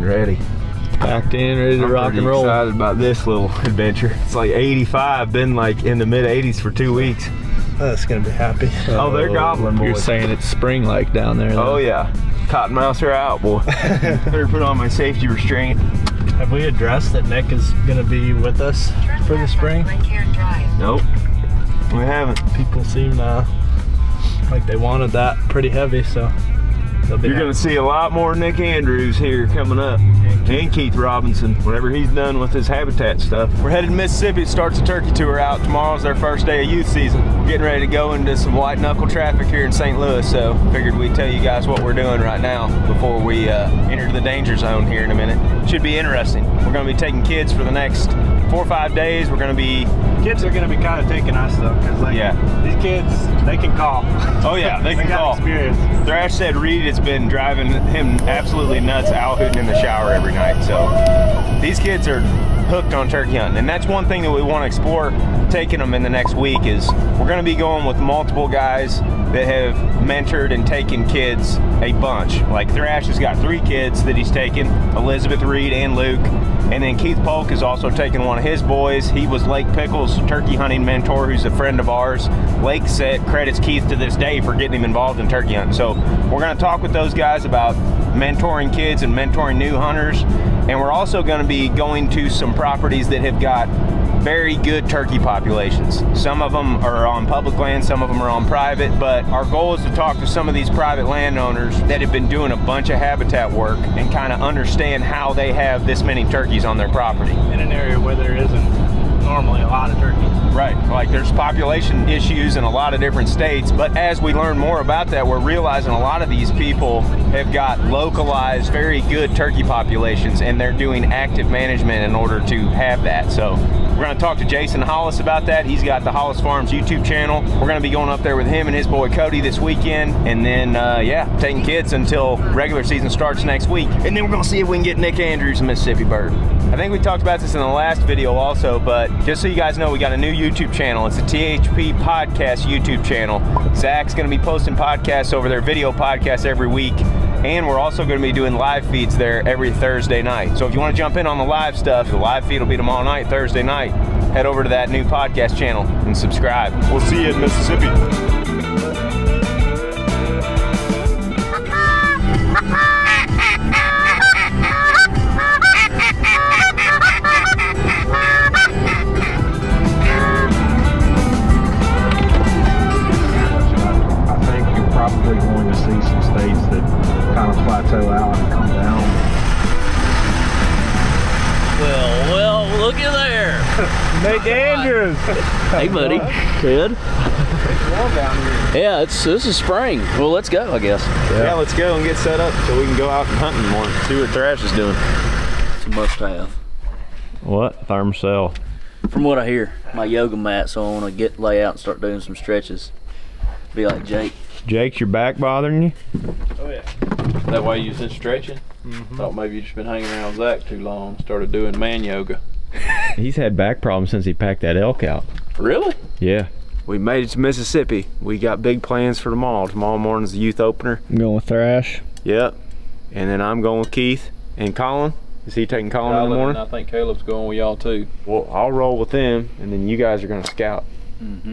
and ready. Packed in, ready to rock and roll. I'm excited about this little adventure. It's like 85, been like in the mid 80s for 2 weeks. That's gonna be happy. Oh, they're gobbling, boys. You're saying it's spring-like down there, though. Oh yeah, cottonmouths are out, boy. Better put on my safety restraint. Have we addressed that Nick is gonna be with us for the spring? Nope, we haven't. People seem like they wanted that pretty heavy, so you're gonna see a lot more Nick Andrews here coming up, and Keith Robinson whenever he's done with his habitat stuff. We're headed to Mississippi to start the turkey tour out. Tomorrow's their first day of youth season. We're getting ready to go into some white knuckle traffic here in St. Louis, so figured we'd tell you guys what we're doing right now before we enter the danger zone here in a minute. Should be interesting. We're gonna be taking kids for the next 4 or 5 days. We're gonna be... Kids are gonna be kind of taking us though, because like these kids, they can call. Oh yeah, they can call. Experience. Thrash said Reed has been driving him absolutely nuts owl hooting in the shower every night. So these kids are hooked on turkey hunting, and that's one thing that we want to explore taking them in the next week. Is we're going to be going with multiple guys that have mentored and taken kids a bunch. Like Thrash has got 3 kids that he's taken, Elizabeth, Reed, and Luke. And then Keith Polk has also taken one of his boys. He was Lake Pickles' turkey hunting mentor, who's a friend of ours. Lake credits Keith to this day for getting him involved in turkey hunting. So we're gonna talk with those guys about mentoring kids and mentoring new hunters. And we're also gonna be going to some properties that have got very good turkey populations. Some of them are on public land, some of them are on private, but our goal is to talk to some of these private landowners that have been doing a bunch of habitat work and kind of understand how they have this many turkeys on their property. In an area where there isn't normally a lot of turkey. Right, like there's population issues in a lot of different states, but as we learn more about that, we're realizing a lot of these people have got localized, very good turkey populations, and they're doing active management in order to have that. So we're gonna talk to Jason Hollis about that. He's got the Hollis Farms YouTube channel. We're gonna be going up there with him and his boy Cody this weekend, and then yeah, taking kids until regular season starts next week. And then we're gonna see if we can get Nick Andrews a Mississippi bird. I think we talked about this in the last video also, but just so you guys know, we got a new YouTube channel. It's a THP Podcast YouTube channel. Zach's gonna be posting podcasts over there, video podcasts every week. And we're also going to be doing live feeds there every Thursday night. So if you want to jump in on the live stuff, the live feed will be tomorrow night, Thursday night. Head over to that new podcast channel and subscribe. We'll see you in Mississippi. I think you're probably going to see some states that kind of plateau out and come down. Well, look at there. Nick Andrews. Hey, buddy. Good. It's warm down here. Yeah, this is spring. Well, let's go, I guess. Yeah, let's go and get set up so we can go out and hunt in the morning. See what Thrash is doing. It's a must-have. What? Thermacell. From what I hear, my yoga mat, so I want to lay out and start doing some stretches. Be like Jake. Jake's your back bothering you? Oh yeah. That way you've been stretching? Thought maybe you've just been hanging around Zach too long. Started doing man yoga. He's had back problems since he packed that elk out. Really? Yeah. We made it to Mississippi. We got big plans for tomorrow. Tomorrow morning's the youth opener. I'm going with Thrash. Yep. And then I'm going with Keith and Colin. Is he taking Colin in the morning? I think Caleb's going with y'all too. Well, I'll roll with them, and then you guys are going to scout.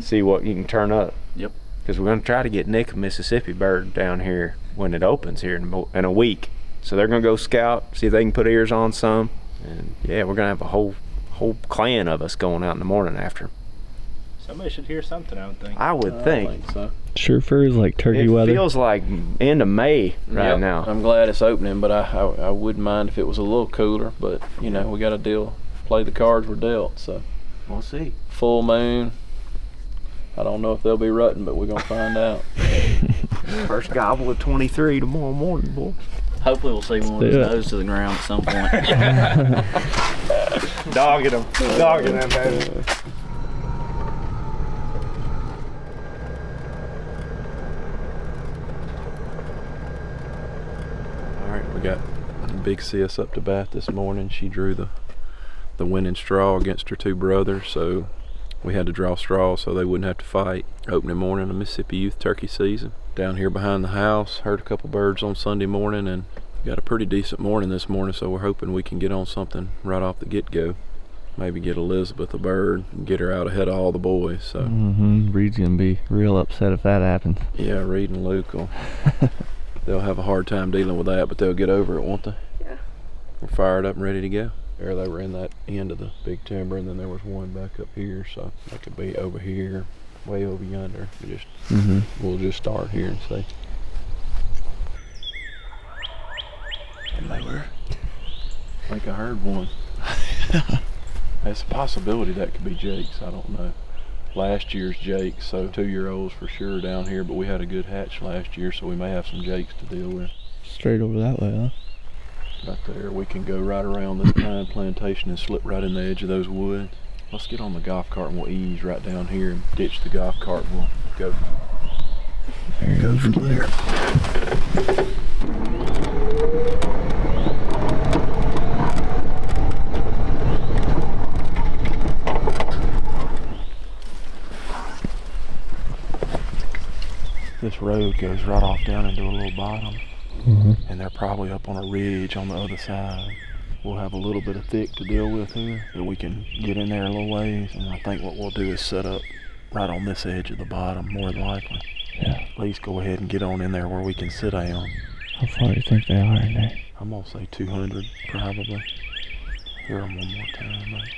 See what you can turn up. Yep. Because we're going to try to get Nick a Mississippi bird down here when it opens here in a week. So they're going to go scout, see if they can put ears on some. And yeah, we're going to have a whole clan of us going out in the morning after. Somebody should hear something, I would think. I would think. So. Sure feels like turkey weather. It feels like end of May right now. I'm glad it's opening, but I wouldn't mind if it was a little cooler. But you know, we got to play the cards we're dealt. So we'll see. Full moon. I don't know if they'll be rutting, but we're gonna find out. First gobble of 23 tomorrow morning, boy. Hopefully we'll see one with his nose to the ground at some point. Dogging him. Dogging him, baby. Alright, we got Big Sis up to bat this morning. She drew the winning straw against her 2 brothers, so we had to draw straws so they wouldn't have to fight. Opening morning of Mississippi Youth Turkey Season. Down here behind the house, heard a couple birds on Sunday morning, and Got a pretty decent morning this morning, so we're hoping we can get on something right off the get-go. Maybe get Elizabeth a bird and get her out ahead of all the boys. So Reed's gonna be real upset if that happens. yeah, Reed and Luke will they'll have a hard time dealing with that, but they'll get over it, won't they? Yeah. We're fired up and ready to go. There they were in that end of the big timber, and then there was one back up here, so they could be over here, way over yonder. We'll just start here and see. And they were. I think I heard one. It's a possibility that could be Jake's, I don't know. Last year's Jake's, so 2-year-olds for sure down here, but we had a good hatch last year, so we may have some Jake's to deal with. Straight over that way, huh? Right there, we can go right around this pine plantation and slip right in the edge of those woods. Let's get on the golf cart and we'll ease right down here and ditch the golf cart and we'll go from there. This road goes right off down into a little bottom, and they're probably up on a ridge on the other side. We'll have a little bit of thick to deal with here, but we can get in there a little ways, and I think what we'll do is set up right on this edge of the bottom, more than likely. Yeah. At least go ahead and get on in there where we can sit down. How far do you think they are in there? I'm gonna say 200, probably. Hear them one more time, mate.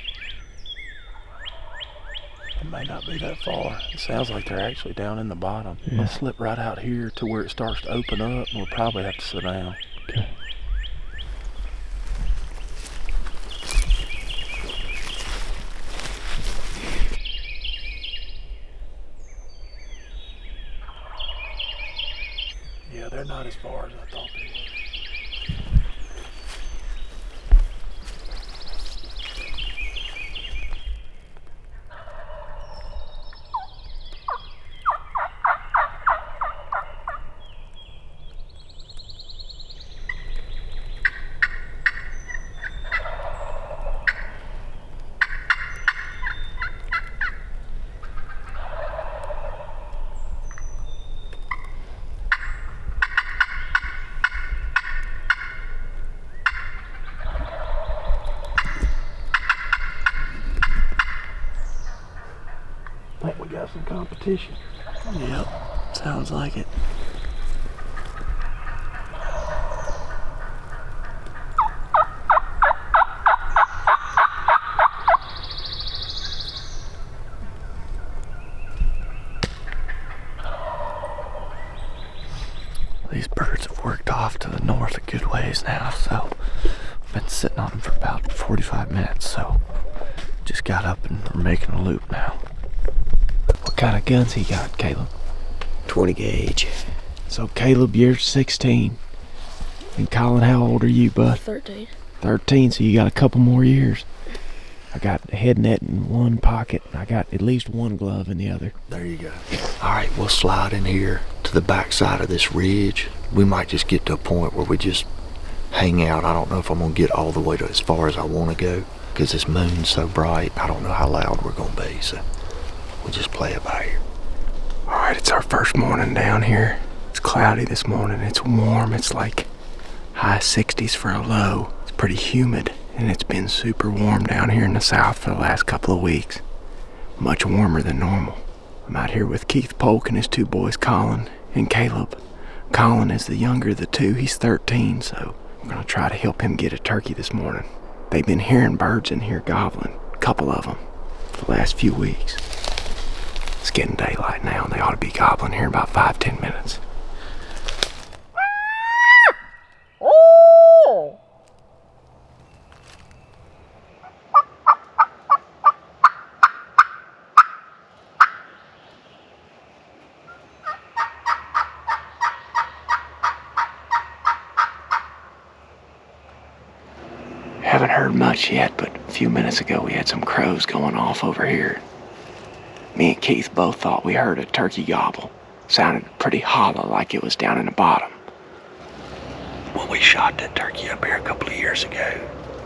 It may not be that far. It sounds like they're actually down in the bottom. Yeah. Let's slip right out here to where it starts to open up, and we'll probably have to sit down. Okay. Yeah, they're not as far as I thought they were. I think we got some competition. Yep, sounds like it. These birds have worked off to the north a good ways now, so I've been sitting on them for about 45 minutes, so just got up and we're making a loop now. What kind of guns he got, Caleb? 20 gauge. So Caleb, you're 16. And Colin, how old are you, bud? 13. 13, so you got a couple more years. I got a head net in one pocket. I got at least one glove in the other. There you go. All right, we'll slide in here to the back side of this ridge. We might just get to a point where we just hang out. I don't know if I'm gonna get all the way to as far as I want to go because this moon's so bright. I don't know how loud we're gonna be, so we'll just play it by ear. All right, it's our first morning down here. It's cloudy this morning. It's warm. It's like high 60s for a low. It's pretty humid, and it's been super warm down here in the south for the last couple of weeks. Much warmer than normal. I'm out here with Keith Polk and his two boys, Colin and Caleb. Colin is the younger of the two. He's 13, so we're gonna try to help him get a turkey this morning. They've been hearing birds in here gobbling, a couple of them, for the last few weeks. It's getting daylight now, and they ought to be gobbling here in about 5-10 minutes. Haven't heard much yet, but a few minutes ago we had some crows going off over here. Me and Keith both thought we heard a turkey gobble. Sounded pretty hollow, like it was down in the bottom. When we shot that turkey up here a couple of years ago,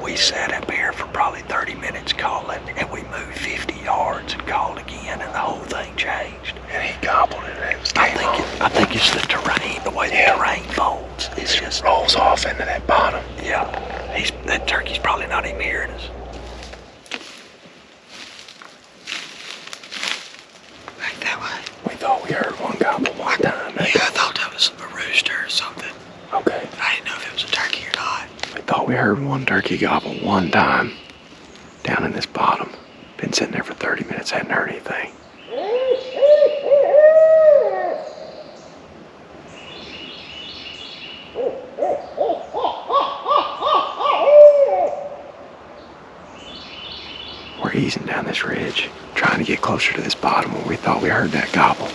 We sat up here for probably 30 minutes calling, and we moved 50 yards and called again, and the whole thing changed. And he gobbled it. And it was I think it's the terrain, the way the terrain folds. It's just rolls off into that bottom. yeah. That turkey's probably not even hearing us. Back that way. We thought we heard one gobble one time. Yeah, I thought that was a rooster or something. Okay. I didn't know if it was a turkey or not. We thought we heard one turkey gobble one time down in this bottom. Been sitting there for 30 minutes, hadn't heard anything. We're easing down this ridge, trying to get closer to this bottom where we thought we heard that gobble.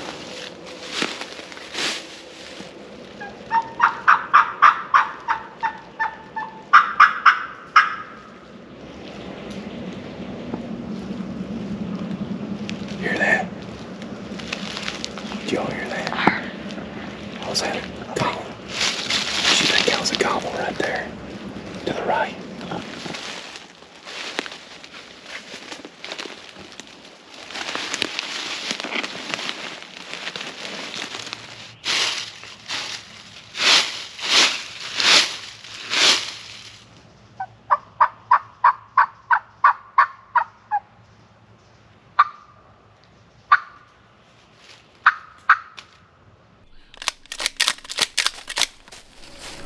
Hear that? Did y'all hear that? What was that? A gobble. You think that was a gobble right there? To the right.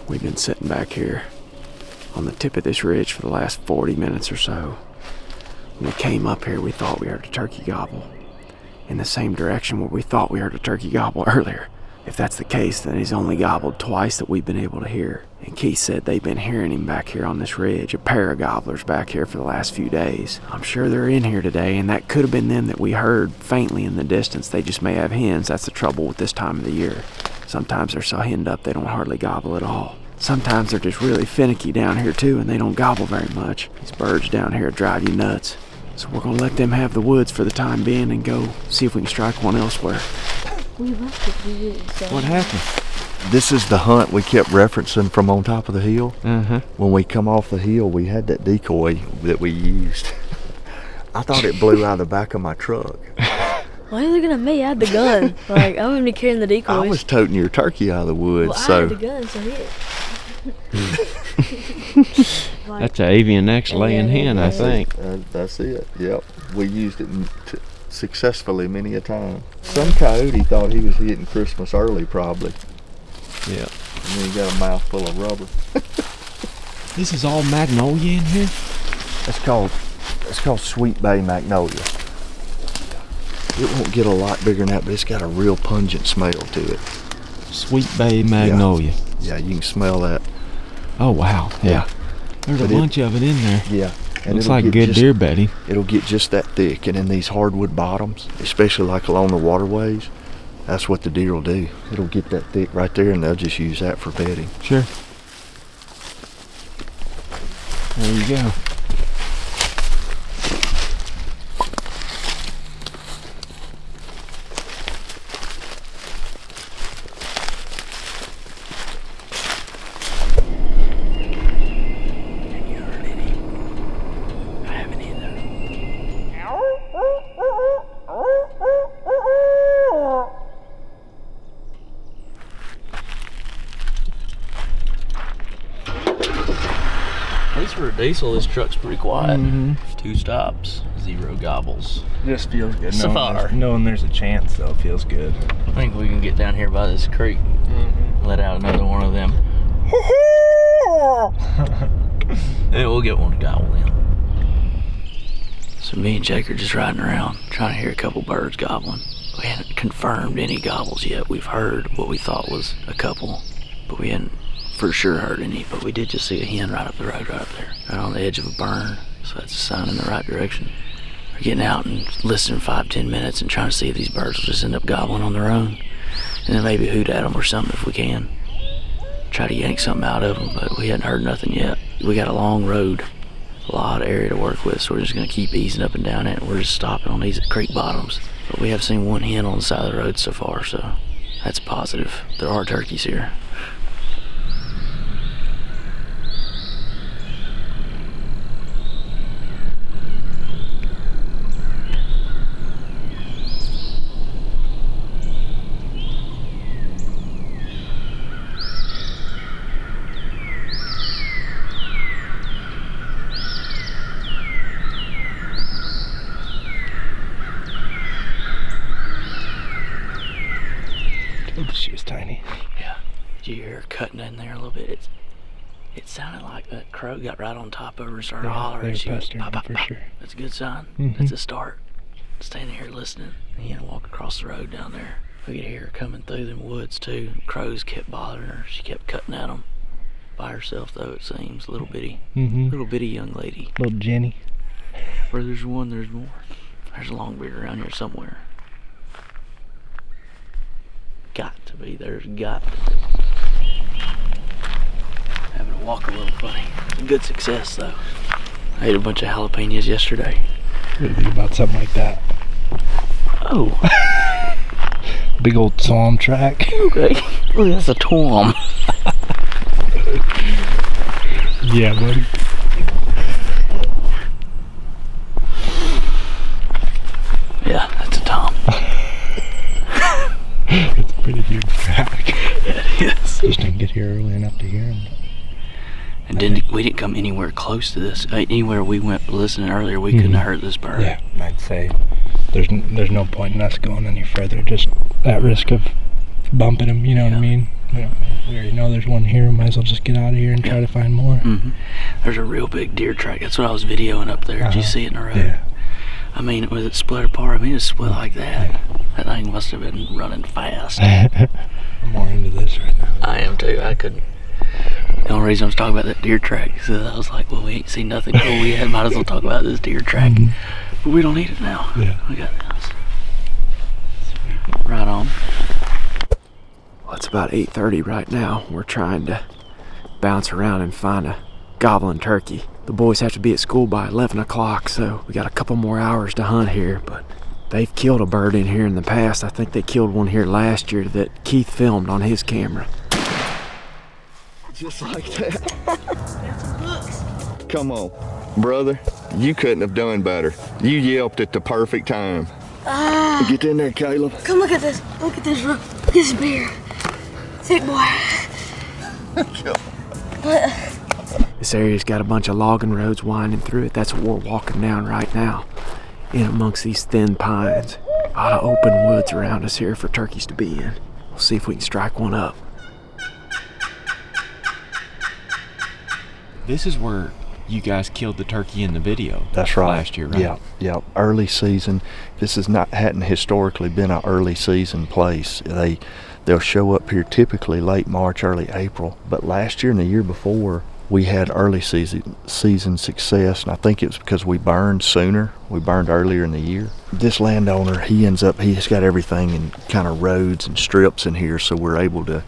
We've been sitting back here on the tip of this ridge for the last 40 minutes or so. When we came up here, we thought we heard a turkey gobble in the same direction where we thought we heard a turkey gobble earlier. If that's the case, then he's only gobbled twice that we've been able to hear. And Keith said they've been hearing him back here on this ridge, a pair of gobblers back here for the last few days. I'm sure they're in here today, and that could have been them that we heard faintly in the distance. They just may have hens. That's the trouble with this time of the year. Sometimes they're so henned up they don't hardly gobble at all. Sometimes they're just really finicky down here too, and they don't gobble very much. These birds down here drive you nuts. So we're gonna let them have the woods for the time being and go see if we can strike one elsewhere. We left it. We didn't say. What happened? This is the hunt we kept referencing from on top of the hill. Uh-huh. When we come off the hill, we had that decoy that we used. I thought it blew out of the back of my truck. Why are you looking at me? I had the gun. Like, I wouldn't be carrying the decoys. I was toting your turkey out of the woods, well, I so had the gun, so hit. Like, That's an avian X laying hen, I think. That's it. Yep, we used it successfully many a time. Some coyote thought he was hitting Christmas early, probably. Yeah. And then he got a mouthful of rubber. This is all magnolia in here? It's called Sweet Bay Magnolia. It won't get a lot bigger than that, but it's got a real pungent smell to it. Sweet Bay Magnolia. Yeah, you can smell that. Oh, wow. Yeah. There's a bunch of it in there. Yeah. And looks like good deer bedding. It'll get just that thick, and in these hardwood bottoms, especially like along the waterways, that's what the deer will do. It'll get that thick right there, and they'll just use that for bedding. Sure. There you go. At least for a diesel, this truck's pretty quiet. Mm-hmm. 2 stops, 0 gobbles. Just feels good. So far. Knowing there's a chance, though, feels good. I think we can get down here by this creek, let out another one of them. And we'll get one to gobble in. So me and Jake are just riding around, trying to hear a couple birds gobbling. We hadn't confirmed any gobbles yet. We've heard what we thought was a couple, but we hadn't for sure heard any. But we did just see a hen right up the road right up there, right on the edge of a burn. So that's a sign in the right direction. We're getting out and listening 5-10 minutes and trying to see if these birds will just end up gobbling on their own. And then maybe hoot at them or something if we can. Try to yank something out of them, but we hadn't heard nothing yet. We got a long road, a lot of area to work with, so we're just gonna keep easing up and down it. We're just stopping on these creek bottoms. But we have seen one hen on the side of the road so far, so that's positive. There are turkeys here. That crow got right on top of her and started hollering. She was pop, pop, pop. Sure. That's a good sign. That's a start. Standing here listening. He had to walk across the road down there. We could hear her coming through them woods too. Crows kept bothering her. She kept cutting at them. By herself though, it seems. Little bitty young lady. Little Jenny. Where there's one, there's more. There's a longbeard around here somewhere. Got to be. There's got to be. Having to walk a little funny. It's a good success though. I ate a bunch of jalapenos yesterday. What do you think about something like that? Oh. Big old tom track. Okay. Look, that's a tom. Yeah, buddy. Yeah, that's a tom. It's a pretty huge track. Yeah, it is. Just didn't get here early enough to hear him. And we didn't come anywhere close to this. Anywhere we went listening earlier, we couldn't have heard this bird. Yeah, I'd say there's no point in us going any further, just at risk of bumping him, you know what I mean? We already know there's one here, might as well just get out of here and try to find more. There's a real big deer track. That's what I was videoing up there. Did you see it in the road? Yeah. I mean, was it split apart? I mean, it split like that. Yeah. That thing must have been running fast. I'm more into this right now. I am too. I couldn't. The only reason I was talking about that deer track is that I was like, well, we ain't seen nothing cool yet. Might as well talk about this deer track. But we don't need it now. Yeah. We got this. Right on. Well, it's about 8:30 right now. We're trying to bounce around and find a gobbling turkey. The boys have to be at school by 11 o'clock, so we got a couple more hours to hunt here, but they've killed a bird in here in the past. I think they killed one here last year that Keith filmed on his camera. Just like that. Come on, brother. You couldn't have done better. You yelped at the perfect time. Get in there, Caleb. Come look at this. Look at this. Look at this bear. Thick boy. This area's got a bunch of logging roads winding through it. That's what we're walking down right now, in amongst these thin pines. A lot of open woods around us here for turkeys to be in. We'll see if we can strike one up. This is where you guys killed the turkey in the video. That's right. Last year, right? Yeah. Early season. This hadn't historically been an early season place. They'll show up here typically late March, early April. But last year and the year before, we had early season success, and I think it was because we burned sooner. We burned earlier in the year. This landowner, he's got everything in kind of roads and strips in here, so we're able to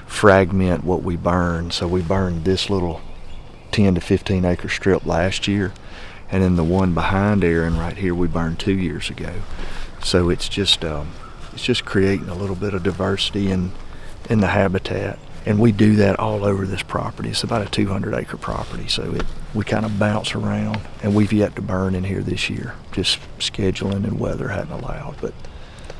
fragment what we burn. So we burned this little 10 to 15 acre strip last year, and then the one behind Aaron right here we burned 2 years ago. So it's just creating a little bit of diversity in the habitat, and we do that all over this property. It's about a 200 acre property, so we kind of bounce around, and we've yet to burn in here this year. Just scheduling and weather hadn't allowed.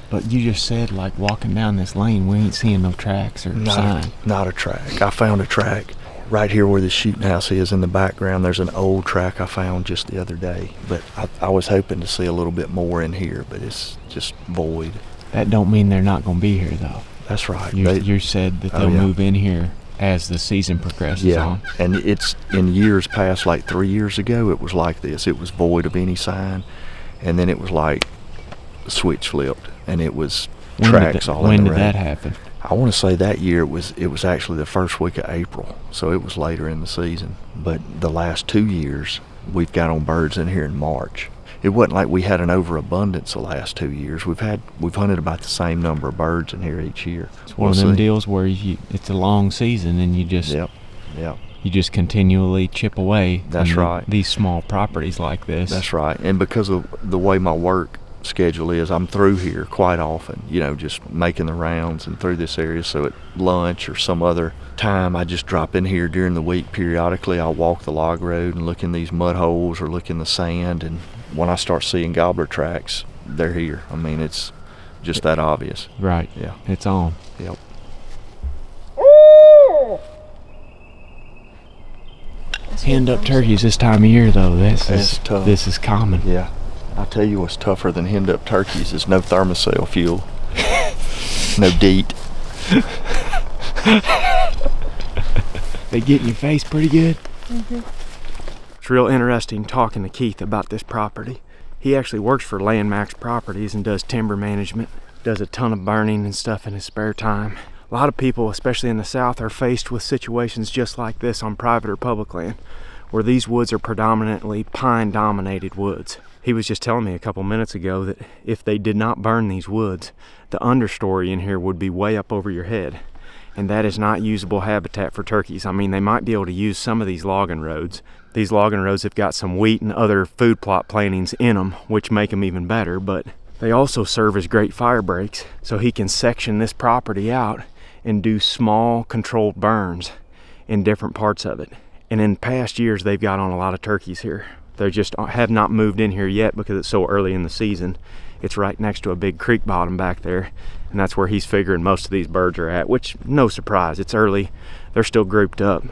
But you just said, like, walking down this lane, we ain't seeing no tracks or sign. Not a track. I found a track right here where the shooting house is in the background. There's an old track I found just the other day, but I was hoping to see a little bit more in here, but it's just void. That don't mean they're not going to be here, though. That's right. You said that they'll move in here as the season progresses on. And it's in years past, like 3 years ago, it was like this. It was void of any sign, and then it was like the switch flipped, and it was tracks all in the When did road. that happen? I want to say that year it was actually the first week of April, so it was later in the season. But the last 2 years, we've got on birds in here in March. It wasn't like we had an overabundance the last 2 years. We've hunted about the same number of birds in here each year. It's one of them deals where it's a long season, and you just you just continually chip away. That's right. These small properties like this. That's right. And because of the way my work schedule is, I'm through here quite often, just making the rounds and through this area. So at lunch or some other time, I just drop in here during the week periodically. I'll walk the log road and look in these mud holes or look in the sand, and when I start seeing gobbler tracks, they're here. I mean, it's just that obvious. Right. Yeah. It's on. Yep. Hand up turkeys this time of year, though. That's tough. This is common. Yeah. I'll tell you what's tougher than hemmed up turkeys is no thermocell fuel. No DEET. They get in your face pretty good? It's real interesting talking to Keith about this property. He actually works for Landmax Properties and does timber management, does a ton of burning and stuff in his spare time. A lot of people, especially in the South, are faced with situations just like this on private or public land, where these woods are predominantly pine-dominated woods. He was just telling me a couple minutes ago that if they did not burn these woods, the understory in here would be way up over your head. And that is not usable habitat for turkeys. I mean, they might be able to use some of these logging roads. These logging roads have got some wheat and other food plot plantings in them, which make them even better, but they also serve as great fire breaks. So he can section this property out and do small controlled burns in different parts of it. And in past years, they've got on a lot of turkeys here. They just have not moved in here yet because it's so early in the season. It's right next to a big creek bottom back there, and that's where he's figuring most of these birds are at, which no surprise, it's early. They're still grouped up.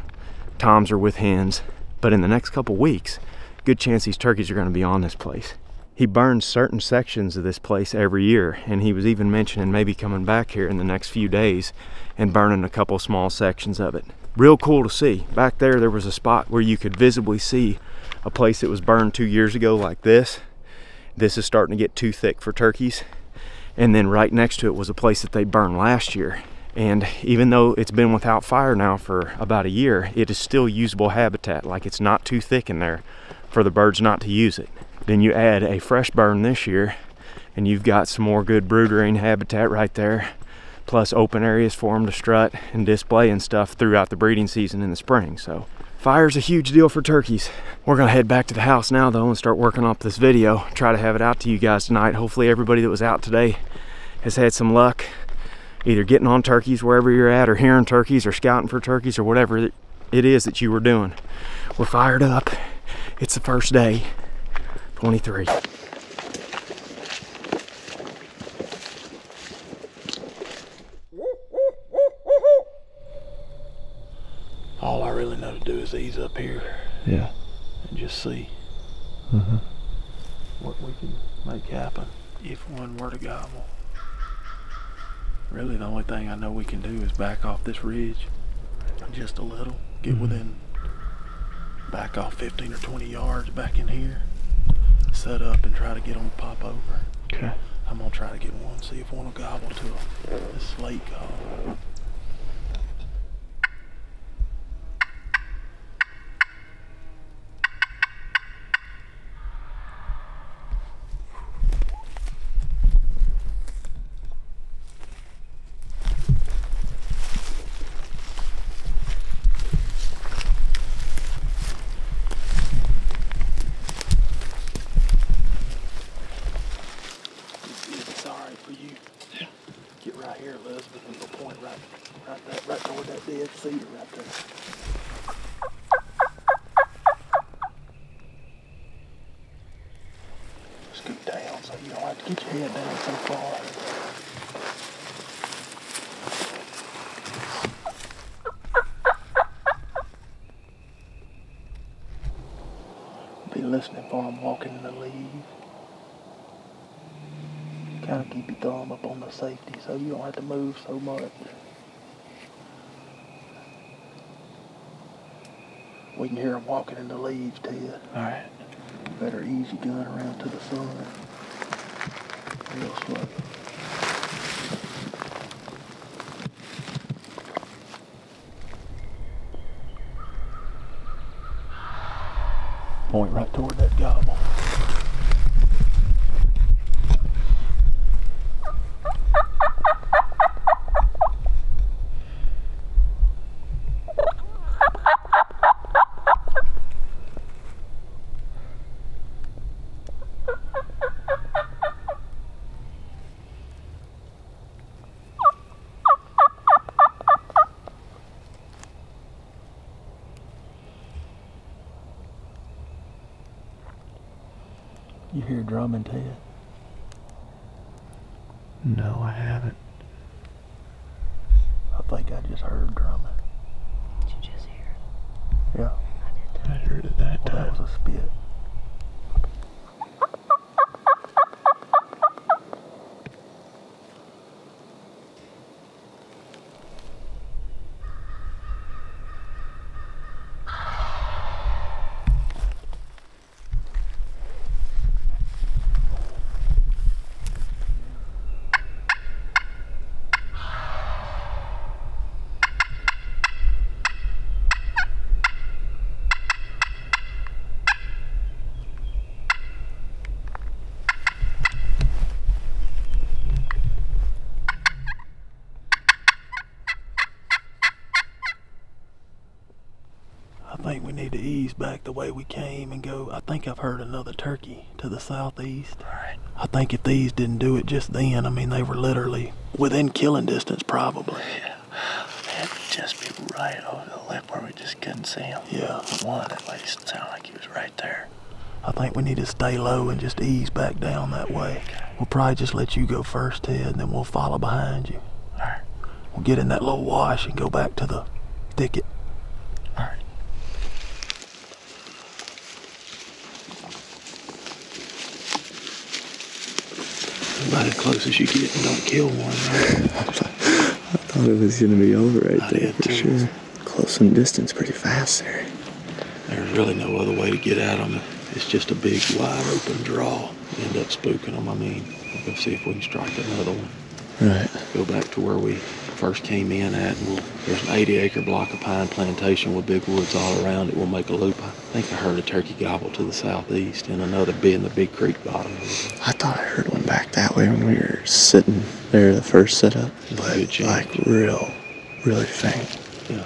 Toms are with hens, but in the next couple weeks, good chance these turkeys are gonna be on this place. He burns certain sections of this place every year, and he was even mentioning maybe coming back here in the next few days and burning a couple small sections of it. Real cool to see. Back there was a spot where you could visibly see a place that was burned 2 years ago like this. This is starting to get too thick for turkeys. And then right next to it was a place that they burned last year. And even though it's been without fire now for about a year, it is still usable habitat. Like, it's not too thick in there for the birds not to use it. Then you add a fresh burn this year, and you've got some more good broodering habitat right there, plus open areas for them to strut and display and stuff throughout the breeding season in the spring. So fire's a huge deal for turkeys. We're gonna head back to the house now though and start working off this video, try to have it out to you guys tonight. Hopefully everybody that was out today has had some luck either getting on turkeys wherever you're at, or hearing turkeys, or scouting for turkeys, or whatever it is that you were doing. We're fired up. It's the first day, 23. All I really know to do is ease up here. Yeah. And just see what we can make happen if one were to gobble. Really the only thing I know we can do is back off this ridge just a little, get within, back off 15 or 20 yards back in here, set up and try to get them to pop over. Okay. I'm gonna try to get one, see if one will gobble to a slate gobble. Right toward that dead cedar right there. Scoot down so you don't have to get your head down so far. Be listening for them walking in the leaves. Kind of keep your thumb up on the safety so you don't have to move so much. We can hear them walking in the leaves, Ted. Alright. You better ease your gun around to the sun. Real slow. Point right toward that gobble. You hear drumming, Ted? No, I haven't. I think I just heard drumming. Did you just hear it? Yeah. I did. I heard it that time. That was a spit. back the way we came and go. I think I've heard another turkey to the southeast. Right. I think if these didn't do it just then, I mean, they were literally within killing distance probably. Yeah. It'd just be right over the lip where we just couldn't see him. Yeah. One at least sounded like he was right there. I think we need to stay low and just ease back down that way. Okay. We'll probably just let you go first, Ted, and then we'll follow behind you. All right. We'll get in that little wash and go back to the thicket. All right. About as close as you get and don't kill one, right? I thought it was going to be over right there for sure. Close in distance pretty fast there. There's really no other way to get at them. It's just a big, wide open draw. End up spooking them. I mean, we'll go see if we can strike another one. Right. Go back to where we first came in at. And there's an 80-acre block of pine plantation with big woods all around it. We'll make a loop. I think I heard a turkey gobble to the southeast and another bit in the Big Creek bottom. I thought I heard one back that way when we were sitting there the first setup. But like really faint. Yeah.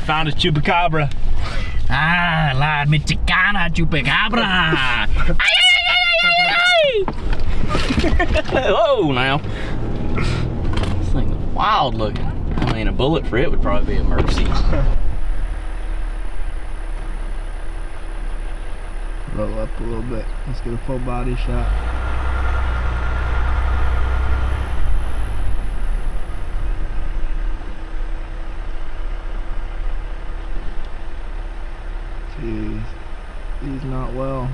Found a chupacabra. Ah, la mexicana chupacabra. Whoa, now. This thing's wild looking. I mean, a bullet for it would probably be a mercy. Roll up a little bit. Let's get a full body shot. Jeez, he's not well.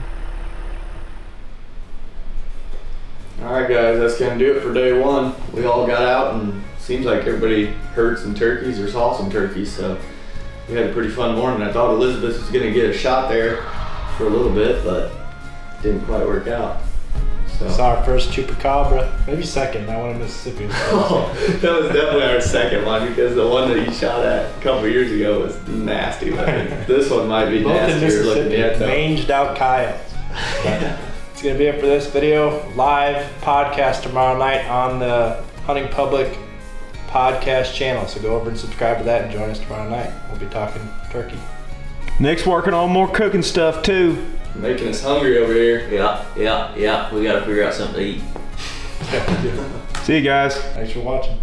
Alright guys, that's gonna do it for day one. We all got out and seems like everybody heard some turkeys or saw some turkeys, so we had a pretty fun morning. I thought Elizabeth was gonna get a shot there for a little bit, but didn't quite work out. So. Saw our first chupacabra, maybe second. That one in Mississippi. Oh, that was definitely our second one because the one that you shot at a couple years ago was nasty looking. This one might be nastier looking yet though. Manged out coyotes. It's gonna be it for this video. Live podcast tomorrow night on the Hunting Public podcast channel. So go over and subscribe to that and join us tomorrow night. We'll be talking turkey. Nick's working on more cooking stuff too. Making us hungry over here. Yeah. We gotta figure out something to eat. See you guys. Thanks for watching.